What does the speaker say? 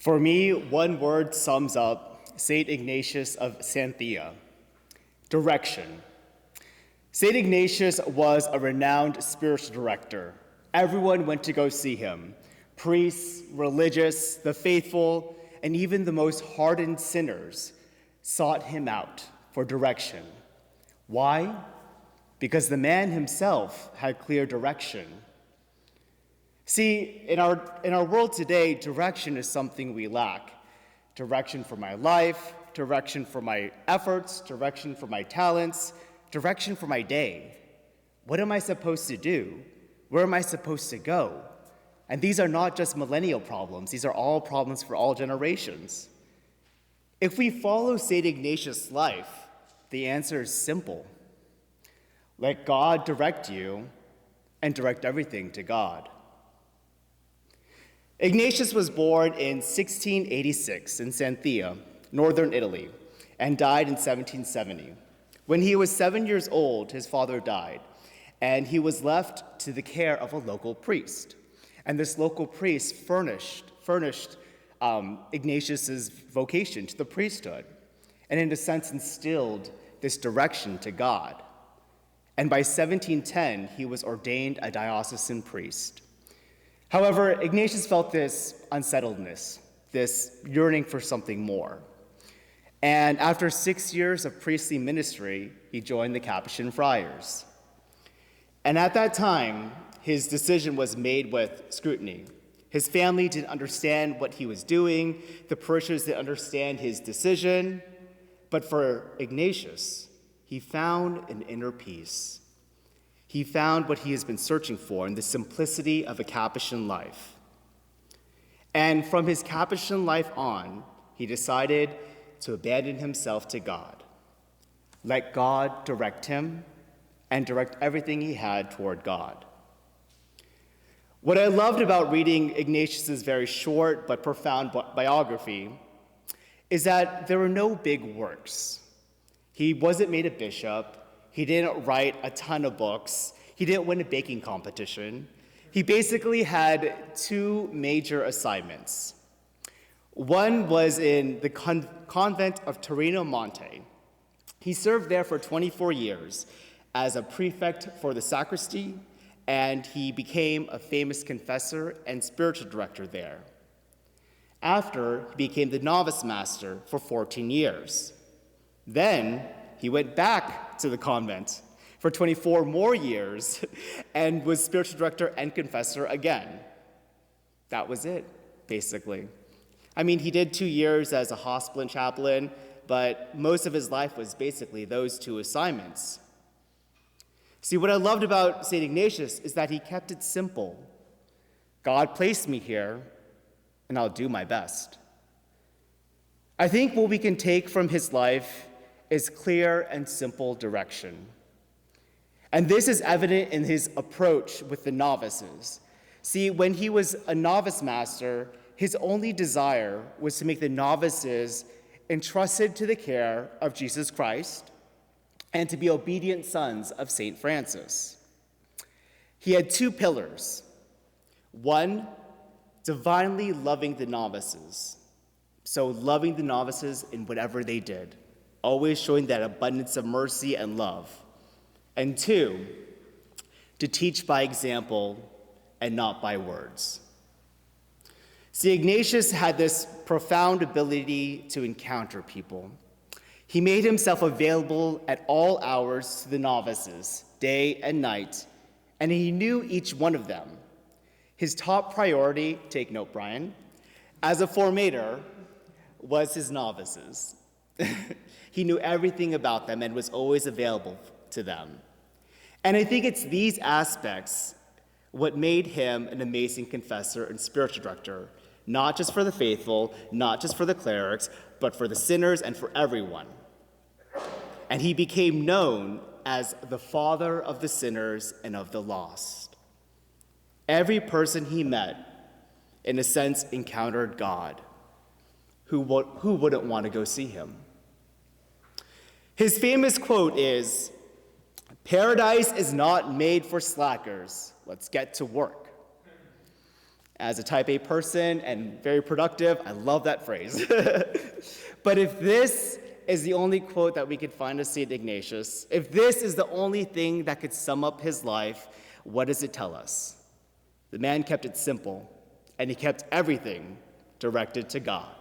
For me, one word sums up St. Ignatius of Santhia: direction. St. Ignatius was a renowned spiritual director. Everyone went to go see him. Priests, religious, the faithful, and even the most hardened sinners sought him out for direction. Why? Because the man himself had clear direction. See, in our world today, direction is something we lack. Direction for my life, direction for my efforts, direction for my talents, direction for my day. What am I supposed to do? Where am I supposed to go? And these are not just millennial problems. These are all problems for all generations. If we follow St. Ignatius' life, the answer is simple. Let God direct you and direct everything to God. Ignatius was born in 1686 in Santhia, northern Italy, and died in 1770. When he was 7 years old, his father died, and he was left to the care of a local priest. And this local priest furnished Ignatius's vocation to the priesthood, and in a sense instilled this direction to God. And by 1710, he was ordained a diocesan priest. However, Ignatius felt this unsettledness, this yearning for something more. And after 6 years of priestly ministry, he joined the Capuchin friars. And at that time, his decision was made with scrutiny. His family didn't understand what he was doing. The parishioners didn't understand his decision. But for Ignatius, he found an inner peace. He found what he has been searching for in the simplicity of a Capuchin life. And from his Capuchin life on, he decided to abandon himself to God. Let God direct him and direct everything he had toward God. What I loved about reading Ignatius's very short but profound biography is that there were no big works. He wasn't made a bishop. He didn't write a ton of books. He didn't win a baking competition. He basically had two major assignments. One was in the convent of Torino Monte. He served there for 24 years as a prefect for the sacristy, and he became a famous confessor and spiritual director there. After, he became the novice master for 14 years. Then, he went back to the convent for 24 more years and was spiritual director and confessor again. That was it, basically. I mean, he did 2 years as a hospital chaplain, but most of his life was basically those two assignments. See, what I loved about St. Ignatius is that he kept it simple. God placed me here, and I'll do my best. I think what we can take from his life is clear and simple direction. And this is evident in his approach with the novices. See, when he was a novice master, his only desire was to make the novices entrusted to the care of Jesus Christ and to be obedient sons of St. Francis. He had two pillars. One, divinely loving the novices. So loving the novices in whatever they did, always showing that abundance of mercy and love. And two, to teach by example and not by words. See, Ignatius had this profound ability to encounter people. He made himself available at all hours to the novices, day and night, and he knew each one of them. His top priority, take note, Brian, as a formator, was his novices. He knew everything about them and was always available to them. And I think it's these aspects what made him an amazing confessor and spiritual director, not just for the faithful, not just for the clerics, but for the sinners and for everyone. And he became known as the father of the sinners and of the lost. Every person he met, in a sense, encountered God. Who wouldn't want to go see him? His famous quote is, "Paradise is not made for slackers. Let's get to work." As a type A person and very productive, I love that phrase. But if this is the only quote that we could find of St. Ignatius, if this is the only thing that could sum up his life, what does it tell us? The man kept it simple, and he kept everything directed to God.